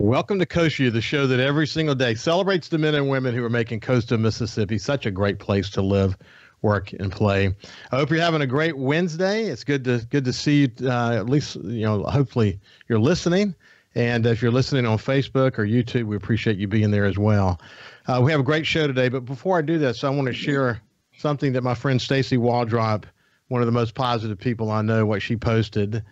Welcome to Coast Vue, the show that every single day celebrates the men and women who are making coastal Mississippi such a great place to live, work, and play. I hope you're having a great Wednesday. It's good to see you. At least, hopefully you're listening. And if you're listening on Facebook or YouTube, we appreciate you being there as well. We have a great show today. But before I do this, I want to share something that my friend Stacy Waldrop, one of the most positive people I know, what she posted.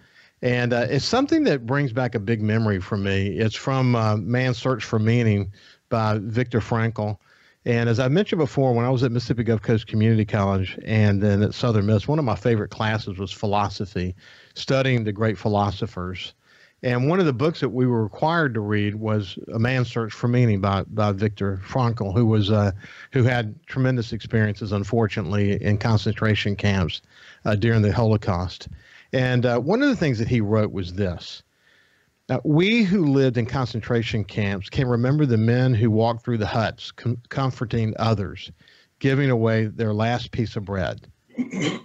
And it's something that brings back a big memory for me. It's from Man's Search for Meaning by Viktor Frankl. And as I mentioned before, when I was at Mississippi Gulf Coast Community College and then at Southern Miss, one of my favorite classes was philosophy, studying the great philosophers. And one of the books that we were required to read was A Man's Search for Meaning by Viktor Frankl, who had tremendous experiences, unfortunately, in concentration camps during the Holocaust. And one of the things that he wrote was this: we who lived in concentration camps can remember the men who walked through the huts, comforting others, giving away their last piece of bread.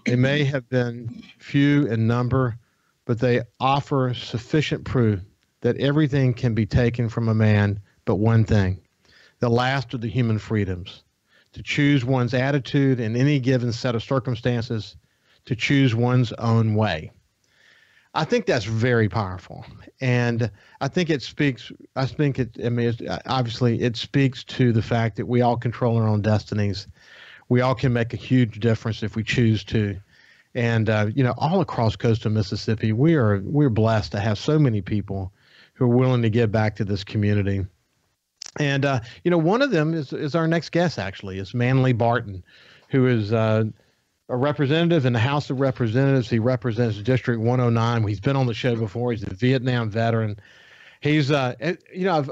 They may have been few in number, but they offer sufficient proof that everything can be taken from a man but one thing, the last of the human freedoms: to choose one's attitude in any given set of circumstances, to choose one's own way. I think that's very powerful. And I think it speaks, obviously it speaks to the fact that we all control our own destinies. We all can make a huge difference if we choose to. And, all across coastal Mississippi, we're blessed to have so many people who are willing to give back to this community. And, one of them is our next guest, actually. It's Manly Barton, who is a representative in the House of Representatives. He represents District 109. He's been on the show before. He's a Vietnam veteran. He's, I've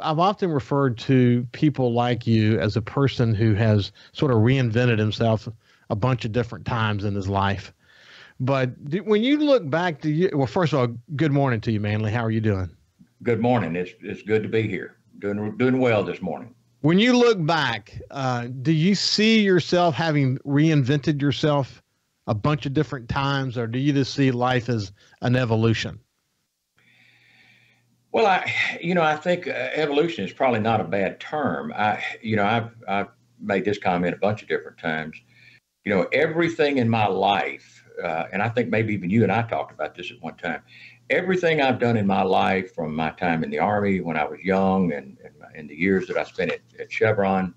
often referred to people like you as a person who has sort of reinvented himself a bunch of different times in his life. But when you look back, well, first of all, good morning to you, Manly. How are you doing? Good morning. It's good to be here. Doing well this morning. When you look back, do you see yourself having reinvented yourself a bunch of different times, or do you just see life as an evolution? Well, I think evolution is probably not a bad term. I've made this comment a bunch of different times. Everything in my life, and I think maybe even you and I talked about this at one time. Everything I've done in my life, from my time in the Army when I was young, and the years that I spent at Chevron,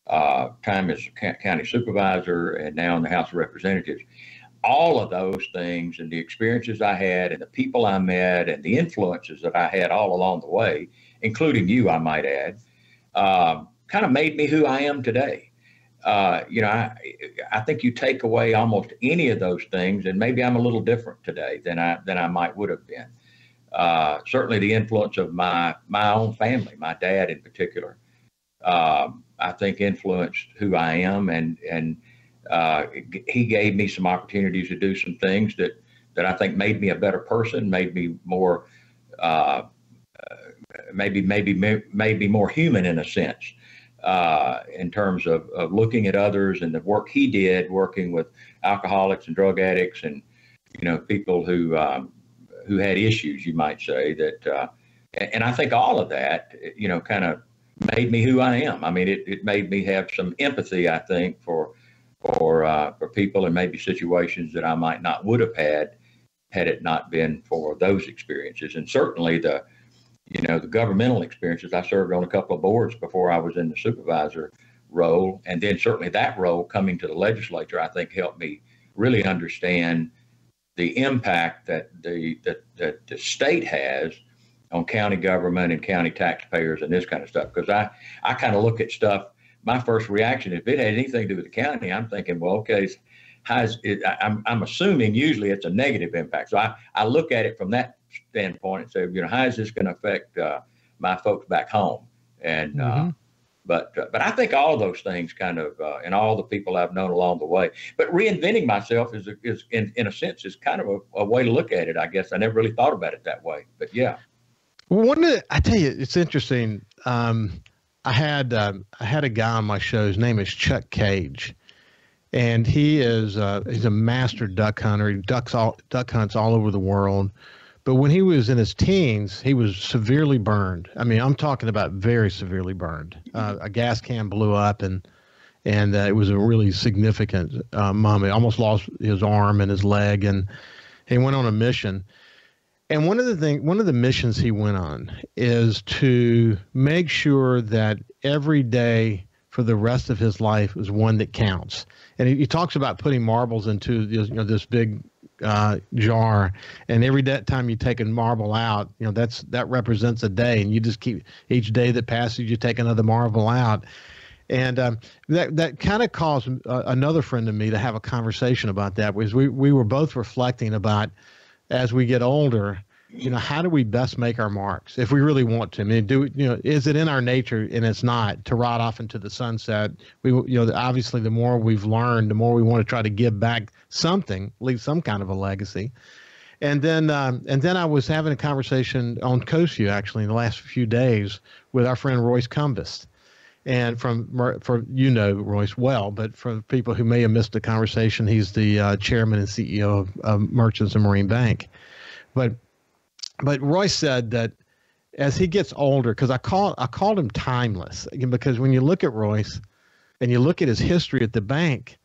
time as county supervisor, and now in the House of Representatives, all of those things and the experiences I had and the people I met and the influences that I had all along the way, including you, I might add, kind of made me who I am today. I think you take away almost any of those things, and maybe I'm a little different today than I might would have been. Certainly the influence of my own family, my dad in particular, I think influenced who I am, and he gave me some opportunities to do some things that I think made me a better person, made me more, maybe more human in a sense, in terms of looking at others and the work he did, working with alcoholics and drug addicts and, people who had issues, you might say, that, and I think all of that, kind of made me who I am. I mean, it made me have some empathy, I think, for people and maybe situations that I might not would have had it not been for those experiences. And certainly the governmental experiences. I served on a couple of boards before I was in the supervisor role. And then certainly that role coming to the legislature, I think, helped me really understand the impact that the state has on county government and county taxpayers and this kind of stuff. Because I kind of look at stuff, my first reaction, if it had anything to do with the county, I'm thinking, well, okay, I'm assuming usually it's a negative impact. So I look at it from that standpoint and say, how is this going to affect my folks back home? And but I think all of those things kind of, and all the people I've known along the way. But reinventing myself is in a sense is kind of a way to look at it. I guess I never really thought about it that way. But yeah. Well, I tell you, it's interesting. I had a guy on my show. His name is Chuck Cage, and he's a master duck hunter. He duck hunts all over the world. But when he was in his teens, he was severely burned. I mean, I'm talking about very severely burned. A gas can blew up, and it was a really significant moment. Almost lost his arm and his leg, and he went on a mission. And one of the missions he went on is to make sure that every day for the rest of his life is one that counts. And he talks about putting marbles into this big jar, and every time you take a marble out, that represents a day, and you just keep each day that passes, you take another marble out. And that kind of caused another friend of me to have a conversation about that, because we were both reflecting about, as we get older, how do we best make our marks if we really want to? I mean, is it in our nature, and it's not, to ride off into the sunset? Obviously, the more we've learned, the more we want to try to give back something, leave some kind of a legacy. And then I was having a conversation on Coast Vue, actually, in the last few days with our friend Royce Cumbest. And for Royce well, but for people who may have missed the conversation, he's the chairman and CEO of Merchants and Marine Bank. But Royce said that as he gets older, because I called him timeless, because when you look at Royce and you look at his history at the bank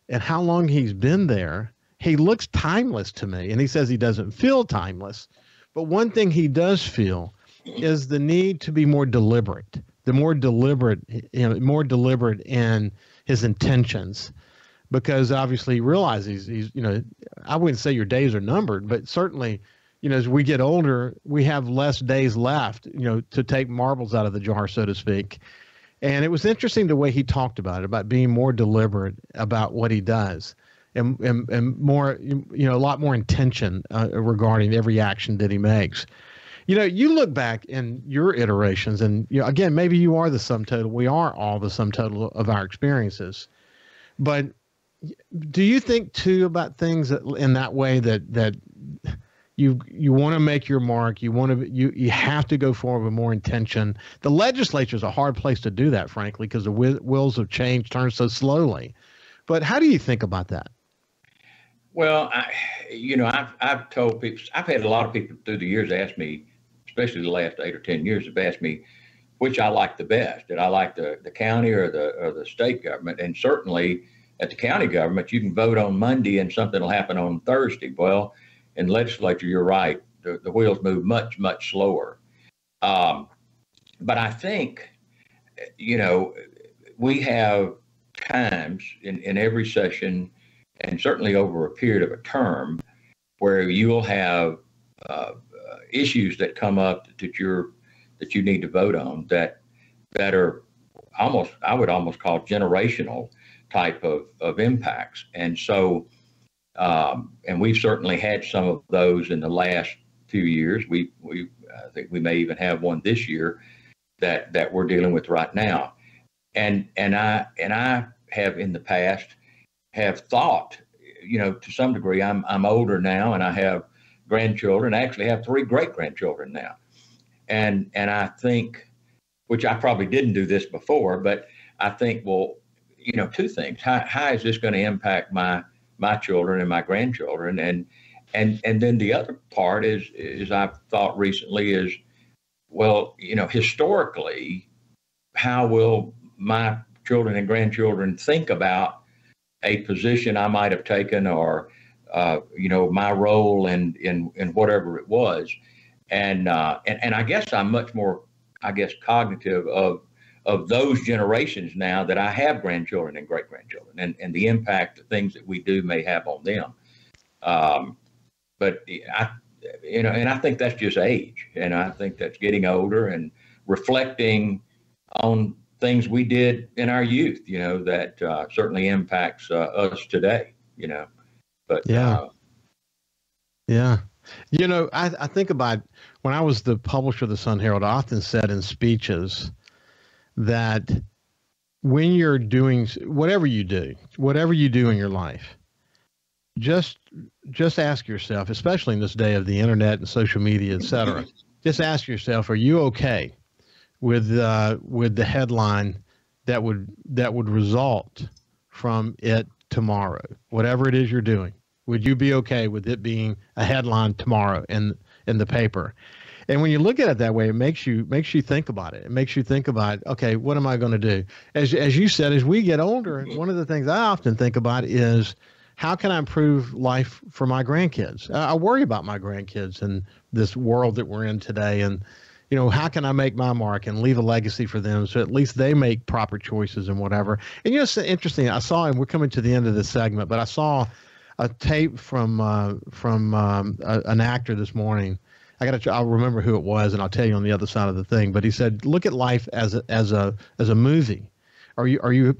and how long he's been there, he looks timeless to me. And he says he doesn't feel timeless, but one thing he does feel is the need to be more deliberate. More deliberate in his intentions, because obviously he realizes he's I wouldn't say your days are numbered, but certainly, as we get older, we have less days left, to take marbles out of the jar, so to speak. And it was interesting the way he talked about being more deliberate about what he does, and more, a lot more intention regarding every action that he makes. You look back in your iterations, and again, maybe you are the sum total. We are all the sum total of our experiences. But do you think too about things in that way, that you want to make your mark, you have to go forward with more intention? The legislature is a hard place to do that, frankly, because the wheels of change turn so slowly. But how do you think about that? Well, I've told people, I've had a lot of people through the years ask me, especially the last 8 or 10 years, have asked me which I like the best. Did I like the county or the state government? And certainly at the county government, you can vote on Monday and something will happen on Thursday. Well, in the legislature, you're right. The wheels move much, much slower. But I think, we have times in every session, and certainly over a period of a term, where you'll have issues that come up that you need to vote on that are almost, I would almost call, generational type of impacts. And so, and we've certainly had some of those in the last few years. I think we may even have one this year that we're dealing with right now. And I have in the past have thought, to some degree, I'm older now, and I have grandchildren. I actually have 3 great-grandchildren now. And I think, which I probably didn't do this before, but I think, well, 2 things. How is this going to impact my children and my grandchildren? And then the other part is I've thought recently is, well, historically, how will my children and grandchildren think about a position I might have taken, or my role in whatever it was, and I guess I'm much more, cognitive of those generations now that I have grandchildren and great grandchildren, and the impact the things that we do may have on them. But and I think that's just age, and I think that's getting older and reflecting on things we did in our youth, that certainly impacts us today, But yeah. I think about when I was the publisher of the Sun Herald, I often said in speeches that when you're doing whatever you do in your life, just ask yourself, especially in this day of the internet and social media, et cetera, just ask yourself, are you okay with the headline that would result from it tomorrow? Whatever it is you're doing, would you be okay with it being a headline tomorrow in in the paper. And when you look at it that way, it makes you think about it. It makes you think about, okay, what am I going to do? As you said, as we get older, one of the things I often think about is how can I improve life for my grandkids? I worry about my grandkids and this world that we're in today. And, how can I make my mark and leave a legacy for them so at least they make proper choices and whatever. And, it's interesting. I saw, and we're coming to the end of this segment, but I saw a tape from an actor this morning. I'll remember who it was, and I'll tell you on the other side of the thing. But he said, "Look at life as a movie. Are you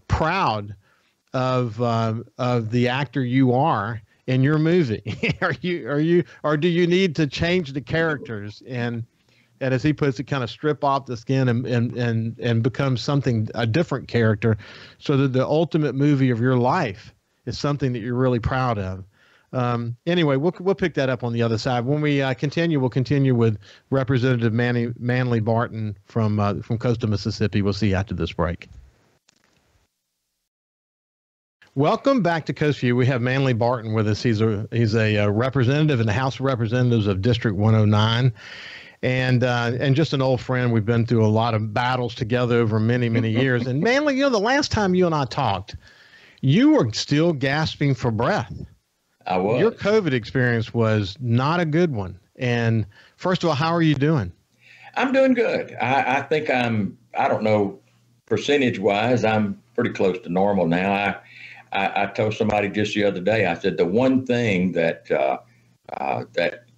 proud of the actor you are in your movie? or do you need to change the characters and as he puts it, kind of strip off the skin and become a different character, so that the ultimate movie of your life is something that you're really proud of." Anyway, we'll pick that up on the other side. When we continue, we'll continue with Representative Manley Barton from coastal Mississippi. We'll see you after this break. Welcome back to Coast Vue. We have Manley Barton with us. He's a representative in the House of Representatives of District 109. And just an old friend. We've been through a lot of battles together over many, many years. And Manley, the last time you and I talked, you were still gasping for breath. I was. Your COVID experience was not a good one. And first of all, how are you doing? I'm doing good. I think I don't know, percentage-wise, I'm pretty close to normal now. I told somebody just the other day, I said the one thing that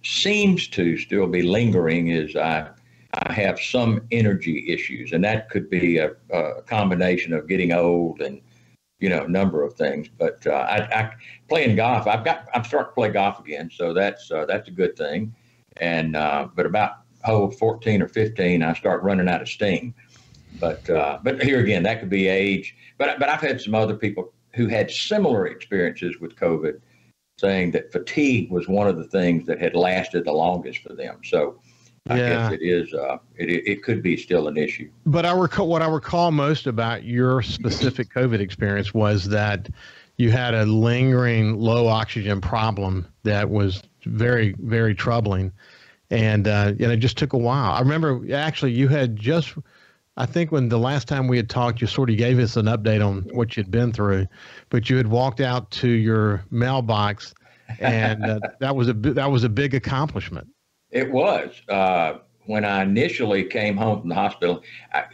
seems to still be lingering is I have some energy issues, and that could be a combination of getting old and a number of things. But I playing golf. I'm starting to play golf again, so that's a good thing. And but about hole 14 or 15, I start running out of steam. But here again, that could be age. But I've had some other people who had similar experiences with COVID, saying that fatigue was one of the things that had lasted the longest for them. So I guess it is. It could be still an issue. But what I recall most about your specific COVID experience was that you had a lingering low oxygen problem that was very, very troubling, and it just took a while. I remember actually you had just, I think when the last time we had talked, you sort of gave us an update on what you'd been through, but you had walked out to your mailbox, and that was a big accomplishment. It was. When I initially came home from the hospital, I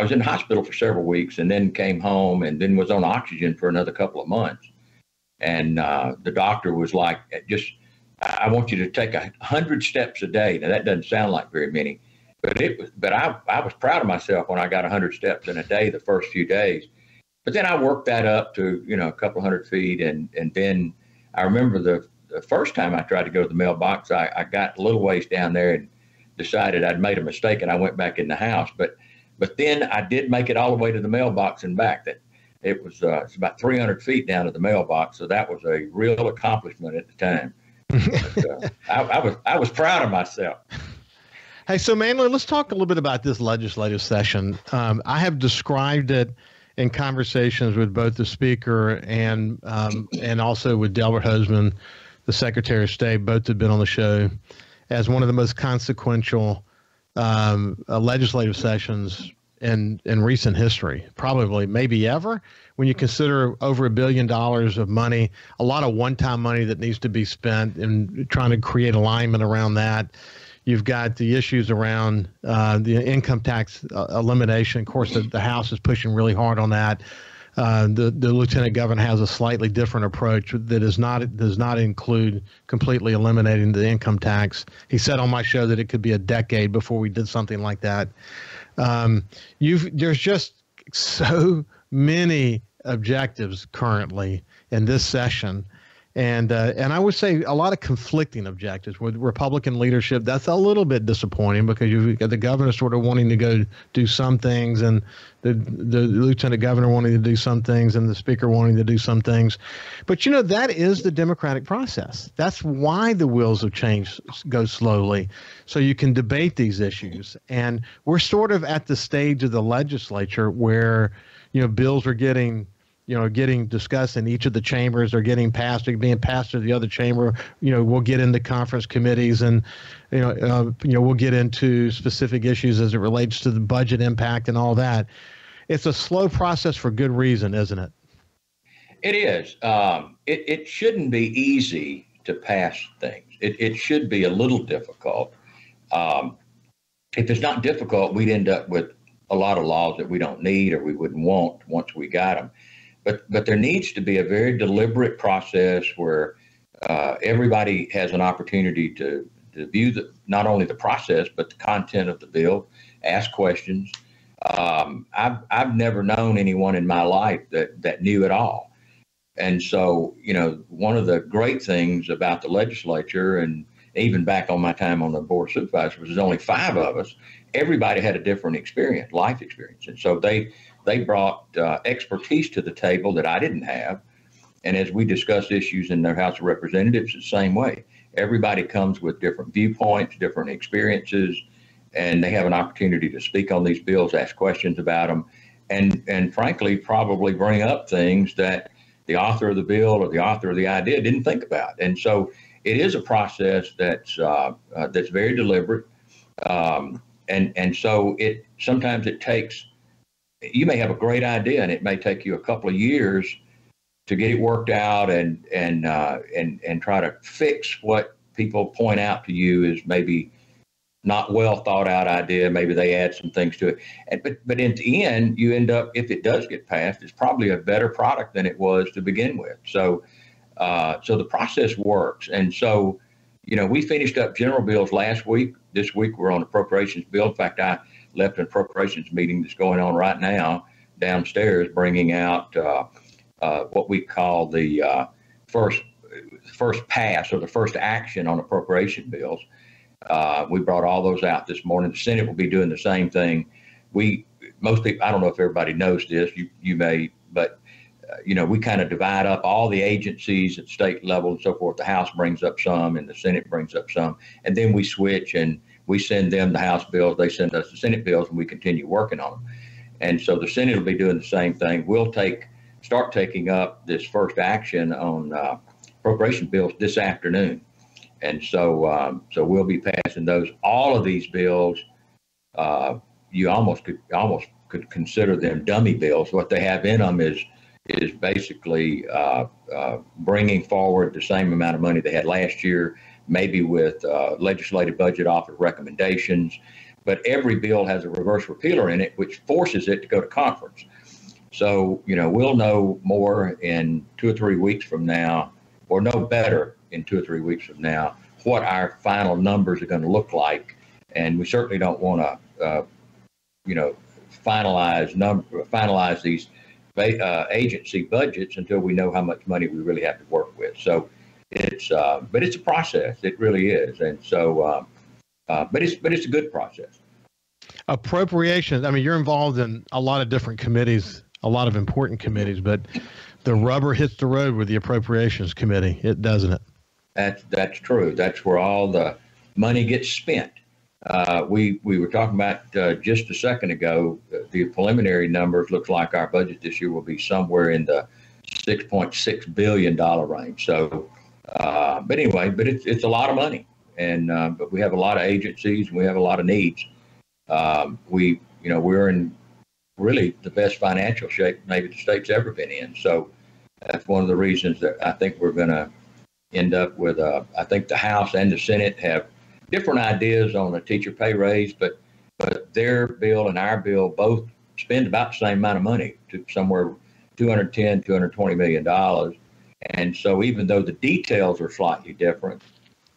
was in the hospital for several weeks and then came home and then was on oxygen for another couple of months. And the doctor was like, I want you to take 100 steps a day. Now, that doesn't sound like very many, but I was proud of myself when I got 100 steps in a day the first few days. But then I worked that up to, a couple hundred feet. And then I remember the first time I tried to go to the mailbox, I got a little ways down there and decided I'd made a mistake, and I went back in the house. But then I did make it all the way to the mailbox and back. That it was it's about 300 feet down to the mailbox, so that was a real accomplishment at the time. But, I was proud of myself. Hey, so Manley, let's talk a little bit about this legislative session. I have described it in conversations with both the Speaker and also with Delbert Hosemann, the Secretary of State. Both have been on the show, as one of the most consequential legislative sessions in recent history, probably maybe ever, when you consider over $1 billion of money, a lot of one-time money that needs to be spent, and trying to create alignment around that. You've got the issues around the income tax elimination. Of course, the House is pushing really hard on that. The Lieutenant Governor has a slightly different approach that does not include completely eliminating the income tax. He said on my show that it could be a decade before we did something like that. There's just so many objectives currently in this session. And I would say a lot of conflicting objectives with Republican leadership. That's a little bit disappointing, because you've got the governor sort of wanting to go do some things, and the lieutenant governor wanting to do some things, and the Speaker wanting to do some things. But, that is the democratic process. That's why the wheels of change go slowly, so you can debate these issues. And we're sort of at the stage of the legislature where, bills are getting getting discussed in each of the chambers or getting passed or being passed to the other chamber. We'll get into conference committees and, we'll get into specific issues as it relates to the budget impact and all that. It's a slow process for good reason, isn't it? It is. It shouldn't be easy to pass things. It should be a little difficult. If it's not difficult, we'd end up with a lot of laws that we don't need or we wouldn't want once we got them. But there needs to be a very deliberate process where everybody has an opportunity to view not only the process, but the content of the bill, ask questions. I've never known anyone in my life that knew it all. And so, one of the great things about the legislature, and even back on my time on the Board of Supervisors, was there's only 5 of us. Everybody had a different experience, life experience. And so they brought expertise to the table that I didn't have. And as we discussed issues in their House of Representatives, the same way. Everybody comes with different viewpoints, different experiences, and they have an opportunity to speak on these bills, ask questions about them, and frankly, probably bring up things that the author of the bill or the author of the idea didn't think about. And so it is a process that's very deliberate. And so sometimes it takes, you may have a great idea and it may take you a couple of years to get it worked out and try to fix what people point out to you is maybe not well thought out idea. Maybe they add some things to it. But in the end, you end up, if it does get passed, it's probably a better product than it was to begin with. So the process works. And so, we finished up general bills last week. This week we're on appropriations bill. In fact, I left an appropriations meeting that's going on right now downstairs, bringing out what we call the first pass or the first action on appropriation bills. We brought all those out this morning. The Senate will be doing the same thing. Most people, I don't know if everybody knows this, you may, but we kind of divide up all the agencies at state level and so forth. The House brings up some and the Senate brings up some, and then we switch and we send them the House bills, they send us the Senate bills, and we continue working on them. And so the Senate will be doing the same thing. We'll start taking up this first action on appropriation bills this afternoon. And so we'll be passing those. All of these bills, you almost could consider them dummy bills. What they have in them is basically bringing forward the same amount of money they had last year, maybe with legislative budget office recommendations. But every bill has a reverse repealer in it, which forces it to go to conference. So, we'll know more in 2 or 3 weeks from now, or know better in 2 or 3 weeks from now, what our final numbers are going to look like. And we certainly don't want to, finalize these agency budgets until we know how much money we really have to work with. So but it's a process. It really is. And so, but it's a good process. Appropriations. I mean, you're involved in a lot of different committees, a lot of important committees, but the rubber hits the road with the Appropriations Committee, doesn't it? That's true. That's where all the money gets spent. We were talking about just a second ago, the preliminary numbers looks like our budget this year will be somewhere in the $6.6 billion range. So, but anyway, it's a lot of money, and but we have a lot of agencies and we have a lot of needs. We're in really the best financial shape maybe the state's ever been in. So that's one of the reasons that I think we're going to end up with, I think the House and the Senate have different ideas on a teacher pay raise, but their bill and our bill both spend about the same amount of money, to somewhere $220 million. And so even though the details are slightly different,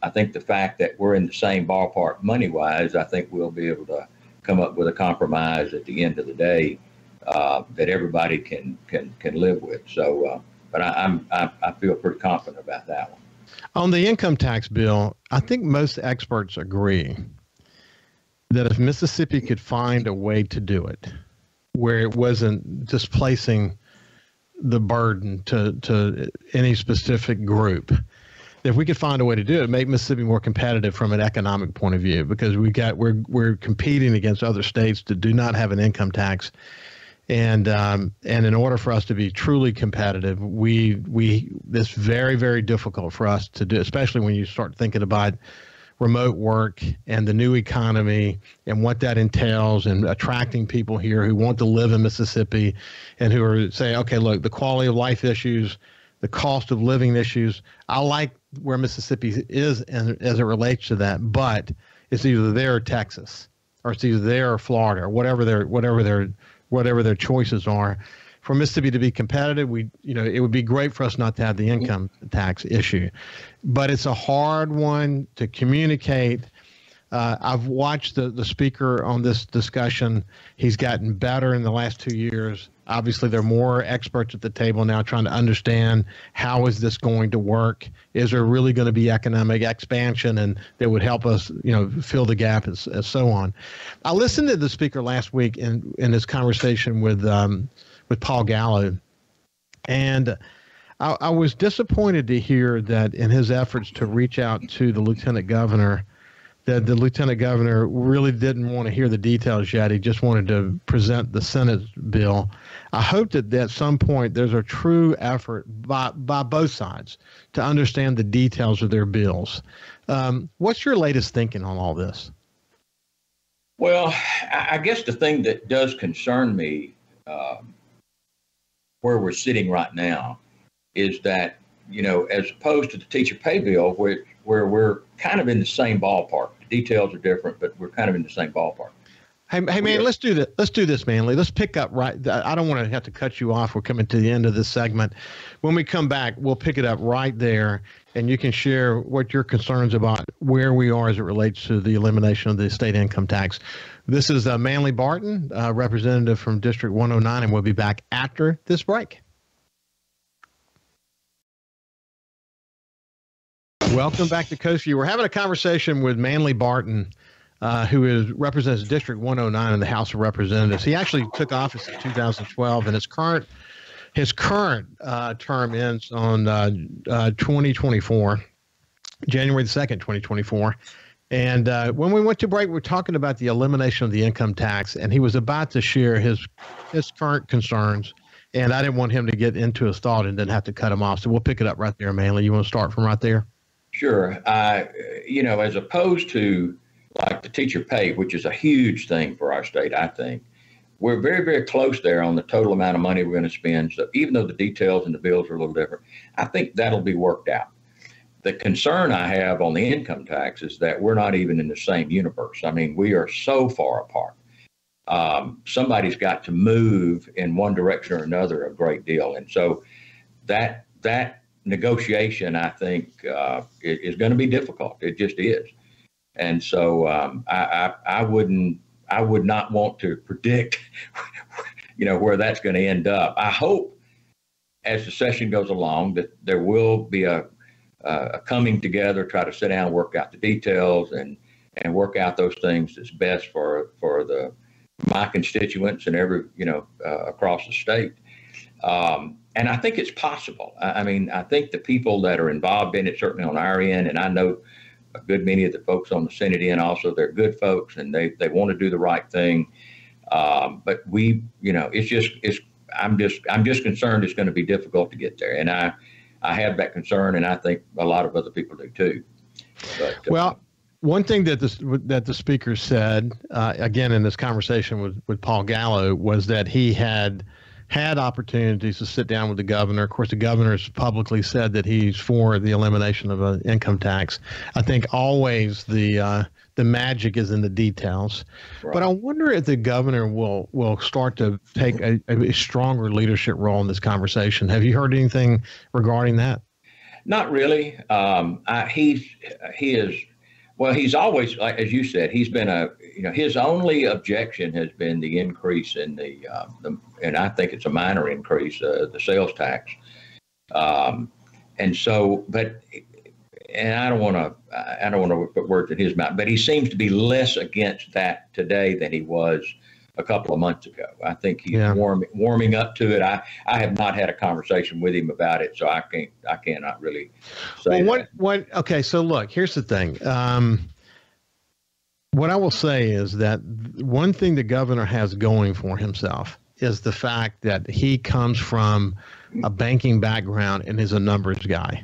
I think the fact that we're in the same ballpark money-wise, I think we'll be able to come up with a compromise at the end of the day that everybody can live with. So, but I feel pretty confident about that one. On the income tax bill, I think most experts agree that if Mississippi could find a way to do it where it wasn't displacing the burden to any specific group, if we could find a way to do it, make Mississippi more competitive from an economic point of view, because we're competing against other states that do not have an income tax. And in order for us to be truly competitive, it's very, very difficult for us to do, especially when you start thinking about remote work and the new economy and what that entails, and attracting people here who want to live in Mississippi and who are saying, okay, look, the quality of life issues, the cost of living issues, I like where Mississippi is as it relates to that, but it's either there or Texas, or it's either there or Florida, or whatever their choices are. For Mississippi to be competitive, it would be great for us not to have the income tax issue, but it's a hard one to communicate. I've watched the speaker on this discussion. He's gotten better in the last 2 years. Obviously, there are more experts at the table now trying to understand how is this going to work. Is there really going to be economic expansion and that would help us, fill the gap and so on. I listened to the speaker last week in his conversation with Paul Gallo, and I was disappointed to hear that in his efforts to reach out to the lieutenant governor, that the lieutenant governor really didn't want to hear the details yet. He just wanted to present the Senate bill. I hope that at some point there's a true effort by both sides to understand the details of their bills. What's your latest thinking on all this? Well, I guess the thing that does concern me where we're sitting right now is that, as opposed to the teacher pay bill, where we're kind of in the same ballpark. The details are different, but we're kind of in the same ballpark. Hey, man, let's do this. Let's do this, Manley. Let's pick up right. I don't want to have to cut you off. We're coming to the end of this segment. When we come back, we'll pick it up right there, and you can share what your concerns about where we are as it relates to the elimination of the state income tax. This is Manley Barton, representative from District 109, and we'll be back after this break. Welcome back to Coast Vue. We're having a conversation with Manley Barton, who represents District 109 in the House of Representatives. He actually took office in 2012, and his current term ends on 2024, January the 2nd, 2024. And when we went to break, we were talking about the elimination of the income tax, and he was about to share his current concerns. And I didn't want him to get into his thought and then have to cut him off. So we'll pick it up right there, Manley. You want to start from right there? Sure. As opposed to like the teacher pay, which is a huge thing for our state, I think, we're very, very close there on the total amount of money we're going to spend. So even though the details and the bills are a little different, I think that'll be worked out. The concern I have on the income tax is that we're not even in the same universe. I mean, we are so far apart. Somebody's got to move in one direction or another a great deal. And so that negotiation, I think, is going to be difficult. It just is. And so I would not want to predict, where that's going to end up. I hope as the session goes along that there will be a coming together, try to sit down, work out the details and work out those things that's best for my constituents and across the state. And I think it's possible. I mean, I think the people that are involved in it, certainly on our end, and I know a good many of the folks on the Senate end also, they're good folks and they want to do the right thing. But I'm just concerned it's going to be difficult to get there. And I have that concern, and I think a lot of other people do too. But, one thing that the speaker said, again, in this conversation with Paul Gallo, was that he had opportunities to sit down with the governor. Of course, the governor's publicly said that he's for the elimination of an income tax. I think always the magic is in the details. Right. But I wonder if the governor will start to take a stronger leadership role in this conversation. Have you heard anything regarding that? Not really. He's always, like, as you said, he's been his only objection has been the increase in the and I think it's a minor increase, the sales tax. And so, and I don't want to put words in his mouth, but he seems to be less against that today than he was a couple of months ago. I think he's warming up to it. I have not had a conversation with him about it, so I cannot really say that. Okay, so look, here's the thing. What I will say is that one thing the governor has going for himself is the fact that he comes from a banking background and is a numbers guy.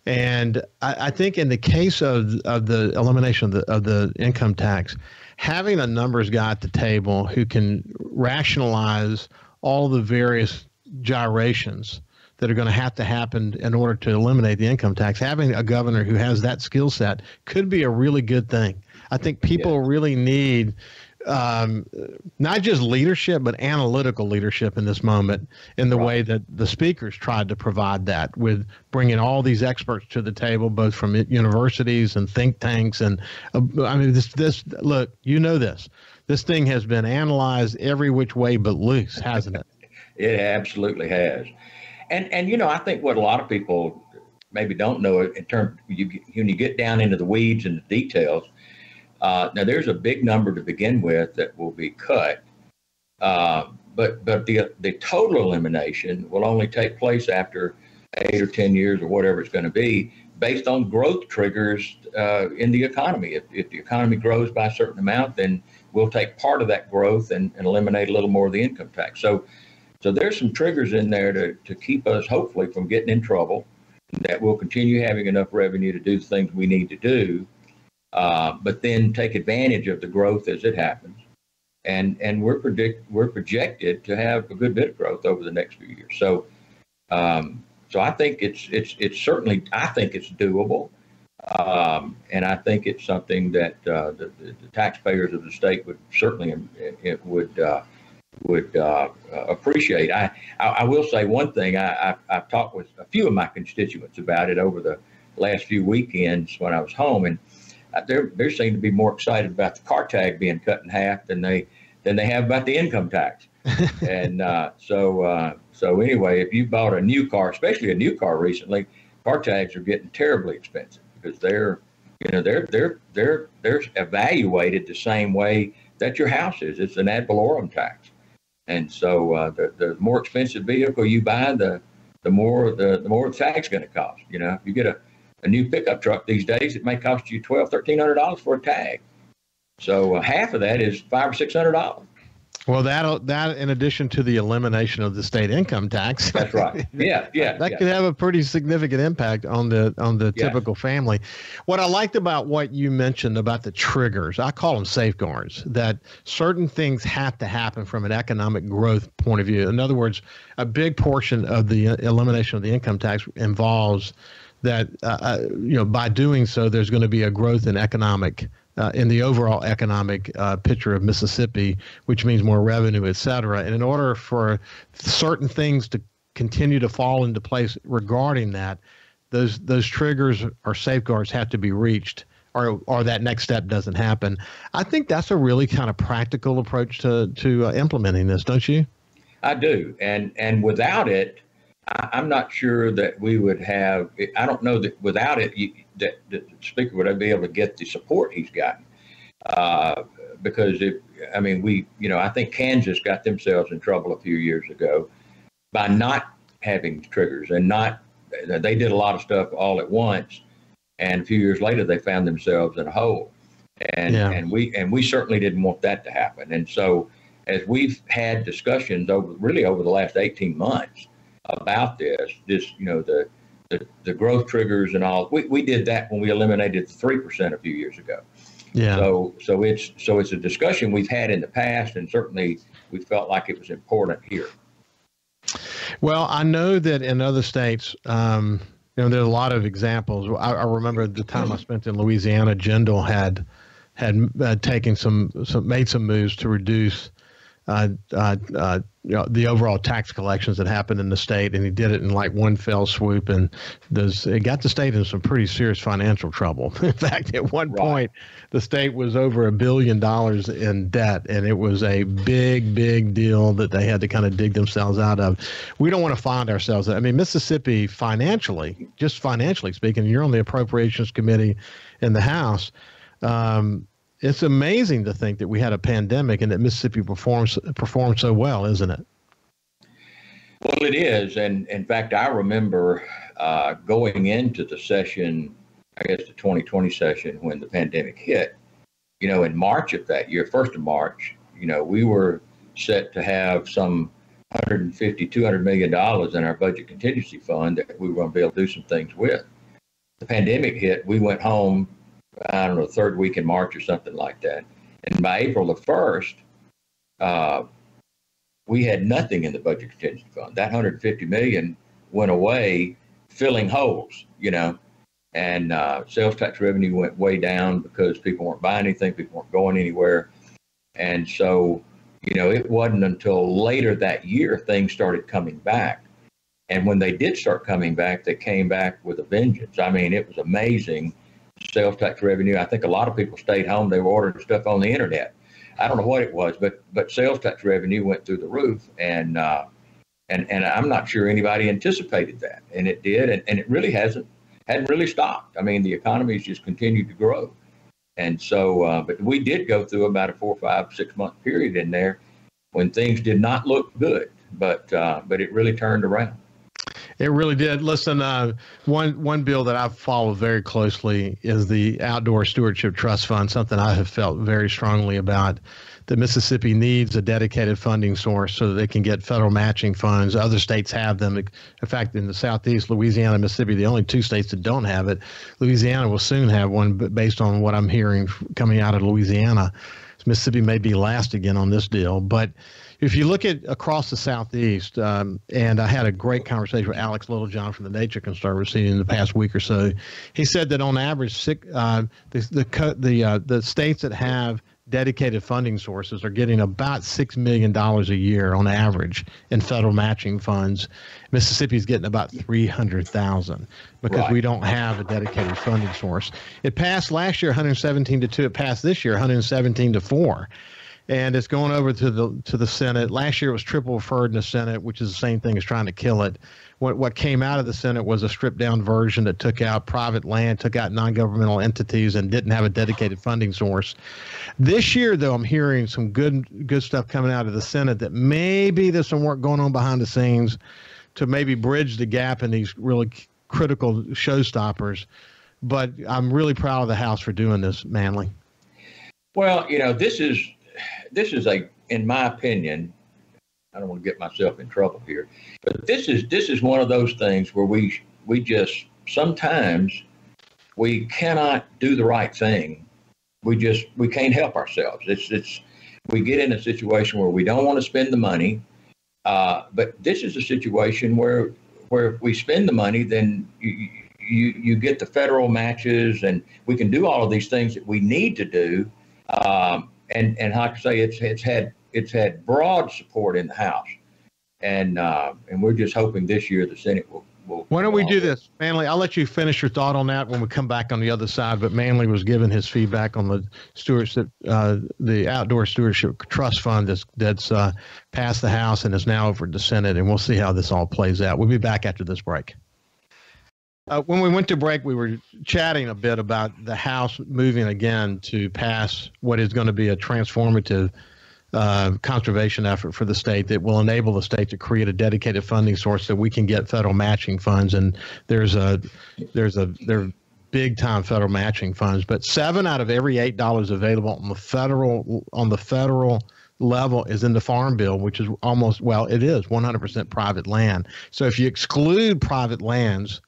And I think in the case of the elimination of the income tax, having a numbers guy at the table who can rationalize all the various gyrations that are going to happen in order to eliminate the income tax, having a governor who has that skill set could be a really good thing. I think people really need not just leadership, but analytical leadership in this moment, in the way that the speakers tried to provide that, with bringing all these experts to the table, both from universities and think tanks. And I mean, this look, this thing has been analyzed every which way but loose, hasn't it? It absolutely has. And I think what a lot of people maybe don't know in terms, when you get down into the weeds and the details, now there's a big number to begin with that will be cut, but the total elimination will only take place after 8 or 10 years or whatever it's going to be, based on growth triggers in the economy. If the economy grows by a certain amount, then we'll take part of that growth and eliminate a little more of the income tax. So there's some triggers in there to keep us, hopefully, from getting in trouble, that we'll continue having enough revenue to do the things we need to do, but then take advantage of the growth as it happens. And we're projected to have a good bit of growth over the next few years. So I think it's certainly, I think it's doable. And I think it's something that the taxpayers of the state would certainly would appreciate. I will say one thing. I've talked with a few of my constituents about it over the last few weekends when I was home, and they seem to be more excited about the car tag being cut in half than they have about the income tax. And so anyway, if you bought a new car, especially a new car recently, car tags are getting terribly expensive, because they're evaluated the same way that your house is. It's an ad valorem tax. And so the more expensive vehicle you buy, the more the tag's going to cost. If you get a new pickup truck these days, it may cost you $1,200-$1,300 for a tag. So half of that is $500 or $600. Well, that in addition to the elimination of the state income tax. That's right. Yeah. That could have a pretty significant impact on the typical family. What I liked about what you mentioned about the triggers, I call them safeguards, that certain things have to happen from an economic growth point of view. In other words, a big portion of the elimination of the income tax involves that, by doing so, there's going to be a growth in in the overall economic picture of Mississippi, which means more revenue, et cetera. And in order for certain things to continue to fall into place regarding that, those triggers or safeguards have to be reached, or that next step doesn't happen. I think that's a really kind of practical approach to implementing this, don't you? I do. And without it, I'm not sure that we would have. I don't know that without it, that the speaker would be able to get the support he's gotten. Because I think Kansas got themselves in trouble a few years ago by not having triggers, and they did a lot of stuff all at once, and a few years later they found themselves in a hole. And we certainly didn't want that to happen. And so, as we've had discussions over the last 18 months about this, the growth triggers and all, we did that when we eliminated 3% a few years ago. Yeah. So it's a discussion we've had in the past, and certainly we felt like it was important here. Well, I know that in other states, there's a lot of examples. I remember the time I spent in Louisiana, Jindal had made some moves to reduce the overall tax collections that happened in the state, and he did it in like one fell swoop, and it got the state in some pretty serious financial trouble. In fact, at one point, the state was over $1 billion in debt, and it was a big deal that they had to kind of dig themselves out of. We don't want to find ourselves. I mean, Mississippi financially speaking, you're on the Appropriations Committee in the House. It's amazing to think that we had a pandemic and that Mississippi performed so well, isn't it? Well, it is. And in fact, I remember going into the session, I guess the 2020 session, when the pandemic hit, in March of that year, 1st of March, we were set to have some 150, $200 million in our budget contingency fund that we were going to be able to do some things with. The pandemic hit, we went home, I don't know, third week in March or something like that. And by April the 1st, we had nothing in the budget contingency fund. That 150 million went away, filling holes, and sales tax revenue went way down because people weren't buying anything, people weren't going anywhere. And so, it wasn't until later that year things started coming back. And when they did start coming back, they came back with a vengeance. I mean, it was amazing. Sales tax revenue. I think a lot of people stayed home. They were ordering stuff on the internet. I don't know what it was, but sales tax revenue went through the roof, and I'm not sure anybody anticipated that, and it did, and it really hadn't really stopped. I mean, the economy's just continued to grow, and so but we did go through about a 4, 5, 6 month period in there when things did not look good, but it really turned around. It really did. Listen, one bill that I've followed very closely is the Outdoor Stewardship Trust Fund, something I have felt very strongly about. That Mississippi needs a dedicated funding source so that they can get federal matching funds. Other states have them. In fact, in the Southeast, Louisiana and Mississippi, the only two states that don't have it. Louisiana will soon have one, but based on what I'm hearing coming out of Louisiana, Mississippi may be last again on this deal. But if you look at across the Southeast, and I had a great conversation with Alex Littlejohn from the Nature Conservancy in the past week or so, he said that on average, the states that have dedicated funding sources are getting about $6 million a year on average in federal matching funds. Mississippi's getting about $300,000 because we don't have a dedicated funding source. It passed last year 117-2. It passed this year 117-4. And it's going over to the Senate. Last year it was triple preferred in the Senate, which is the same thing as trying to kill it. What came out of the Senate was a stripped down version that took out private land, took out non-governmental entities, and didn't have a dedicated funding source. This year, though, I'm hearing some good stuff coming out of the Senate that maybe there's some work going on behind the scenes to maybe bridge the gap in these really critical showstoppers. But I'm really proud of the House for doing this, Manley. Well, this is in my opinion, I don't want to get myself in trouble here, but this is one of those things where we just sometimes we cannot do the right thing. We can't help ourselves. We get in a situation where we don't want to spend the money, but this is a situation where if we spend the money, then you get the federal matches, and we can do all of these things that we need to do. And like I say, it's had broad support in the House, and we're just hoping this year the Senate will. Why don't we do this, Manley? I'll let you finish your thought on that when we come back on the other side. But Manley was giving his feedback on the stewardship, the Outdoor Stewardship Trust Fund that's passed the House and is now over at the Senate, and we'll see how this all plays out. We'll be back after this break. When we went to break, we were chatting a bit about the House moving again to pass what is going to be a transformative conservation effort for the state that will enable the state to create a dedicated funding source that we can get federal matching funds. And there are big time federal matching funds, but 7 out of every $8 available on the federal level is in the Farm Bill, which is it is 100% private land. So if you exclude private lands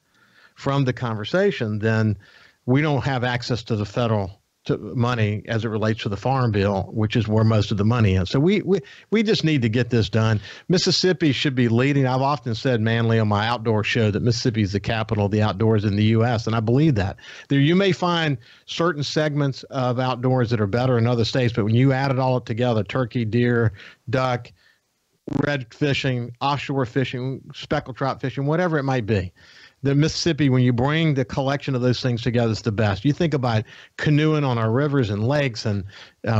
from the conversation, then we don't have access to the federal money as it relates to the Farm Bill, which is where most of the money is. So we just need to get this done. Mississippi should be leading. I've often said, Manley, on my outdoor show that Mississippi is the capital of the outdoors in the U.S., and I believe that. There, you may find certain segments of outdoors that are better in other states, but when you add it all up together, turkey, deer, duck, red fishing, offshore fishing, speckled trout fishing, whatever it might be, the Mississippi, when you bring the collection of those things together, is the best. You think about canoeing on our rivers and lakes and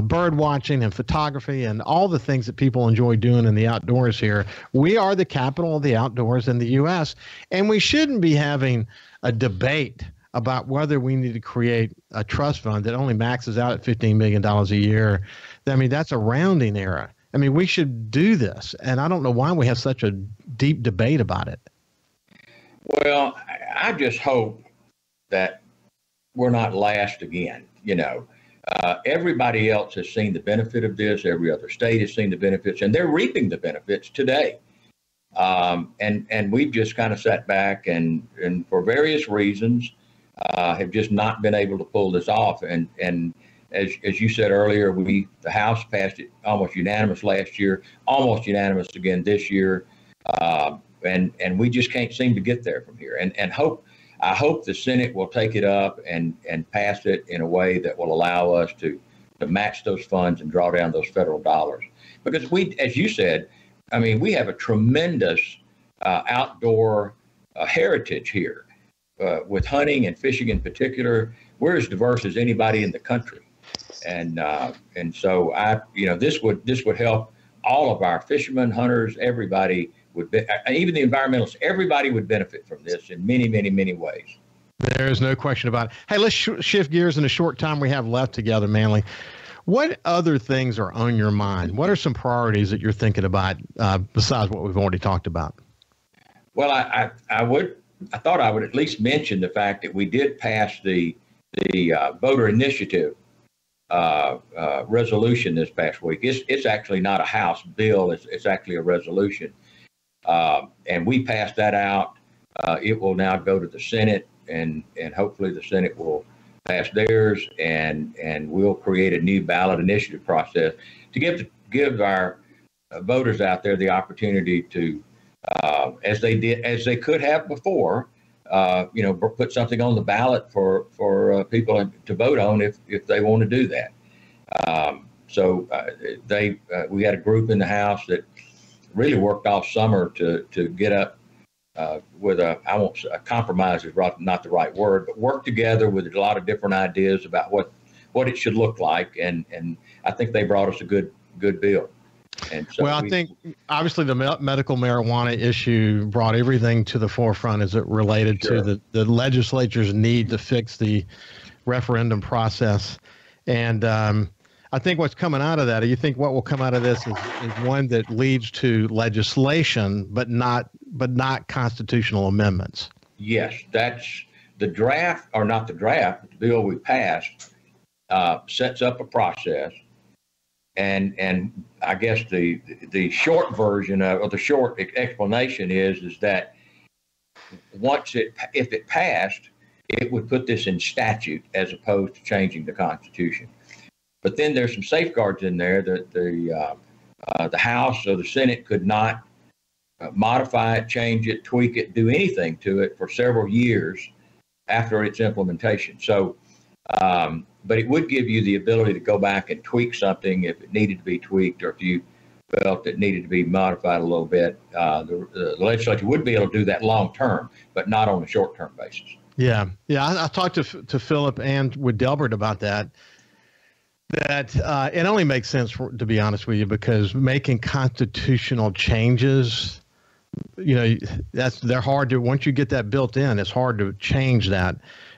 bird watching and photography and all the things that people enjoy doing in the outdoors here. We are the capital of the outdoors in the U.S., and we shouldn't be having a debate about whether we need to create a trust fund that only maxes out at $15 million a year. I mean, that's a rounding error. I mean, we should do this, and I don't know why we have such a deep debate about it. Well, I just hope that we're not last again. Everybody else has seen the benefit of this. Every other state has seen the benefits, and they're reaping the benefits today. And we've just kind of sat back and for various reasons have just not been able to pull this off. And as you said earlier, the House passed it almost unanimous last year, almost unanimous again this year, and we just can't seem to get there from here. I hope the Senate will take it up and pass it in a way that will allow us to match those funds and draw down those federal dollars. Because as you said, I mean, we have a tremendous outdoor heritage here with hunting and fishing in particular. We're as diverse as anybody in the country, and so this would help all of our fishermen, hunters, everybody even the environmentalists. Everybody would benefit from this in many, many, many ways. There's no question about it. Hey, let's shift gears in the short time we have left together, Manley. What other things are on your mind? What are some priorities that you're thinking about besides what we've already talked about? Well, I thought I would at least mention the fact that we did pass the voter initiative resolution this past week. It's actually not a House bill. It's actually a resolution. And we passed that out. It will now go to the Senate, and hopefully the Senate will pass theirs, and we'll create a new ballot initiative process to give our voters out there the opportunity to, as they could have before, put something on the ballot for people to vote on if they want to do that. We had a group in the House that really worked all summer to get up with a compromise is not the right word, but work together with a lot of different ideas about what it should look like, and I think they brought us a good bill. And so I think obviously the medical marijuana issue brought everything to the forefront as it related to the legislature's need to fix the referendum process, and I think what's coming out of that, you think what will come out of this is one that leads to legislation, but not constitutional amendments. Yes, that's the draft, or not the draft, but the bill we passed sets up a process. And I guess the short version or the short explanation is that if it passed, it would put this in statute as opposed to changing the Constitution. But then there's some safeguards in there that the House or the Senate could not modify it, change it, tweak it, do anything to it for several years after its implementation. So, but it would give you the ability to go back and tweak something if it needed to be tweaked, or if you felt it needed to be modified a little bit. The legislature would be able to do that long term, but not on a short term basis. Yeah. I talked to Philip and with Delbert about that. That it only makes sense, to be honest with you, because making constitutional changes, they're hard to, once you get that built in, it's hard to change that.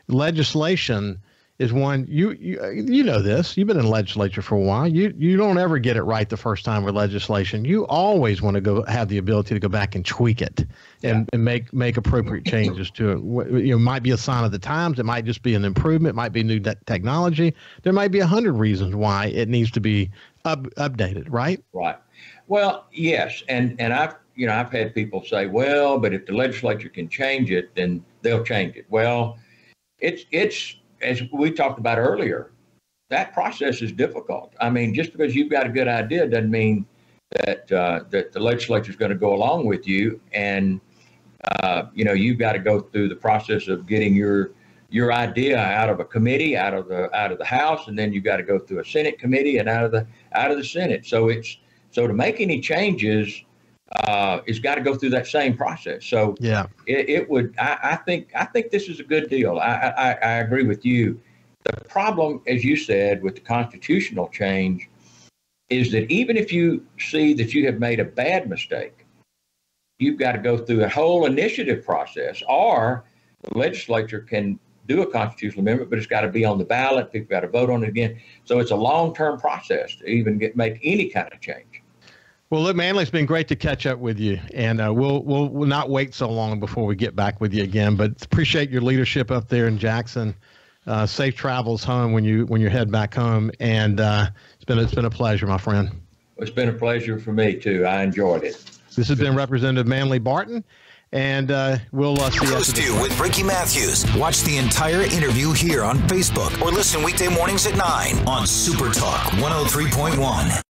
Legislation is one, you know this, you've been in the legislature for a while. You don't ever get it right the first time with legislation. You always want to have the ability to go back and tweak it and make appropriate changes to it. It might be a sign of the times. It might just be an improvement. It might be new technology. There might be 100 reasons why it needs to be updated, right? Right. Well, yes. And I've had people say, well, but if the legislature can change it, then they'll change it. Well, it's as we talked about earlier, that process is difficult. I mean, just because you've got a good idea doesn't mean that the legislature is going to go along with you. And, you've got to go through the process of getting your idea out of a committee, out of the House, and then you've got to go through a Senate committee and out of the Senate. So to make any changes, it's got to go through that same process. So yeah, it would. I think this is a good deal. I agree with you. The problem, as you said, with the constitutional change is that even if you see that you have made a bad mistake, you've got to go through a whole initiative process, or the legislature can do a constitutional amendment, but it's got to be on the ballot. People got to vote on it again. So it's a long-term process to even make any kind of change. Well, look, Manley, it's been great to catch up with you, and we'll not wait so long before we get back with you again. But appreciate your leadership up there in Jackson. safe travels home when you head back home. And it's been a pleasure, my friend. It's been a pleasure for me too. I enjoyed it. This has been Representative Manley Barton, and we'll see you. Coast Vue with Ricky Mathews. Watch the entire interview here on Facebook or listen weekday mornings at 9 on SuperTalk 103.1.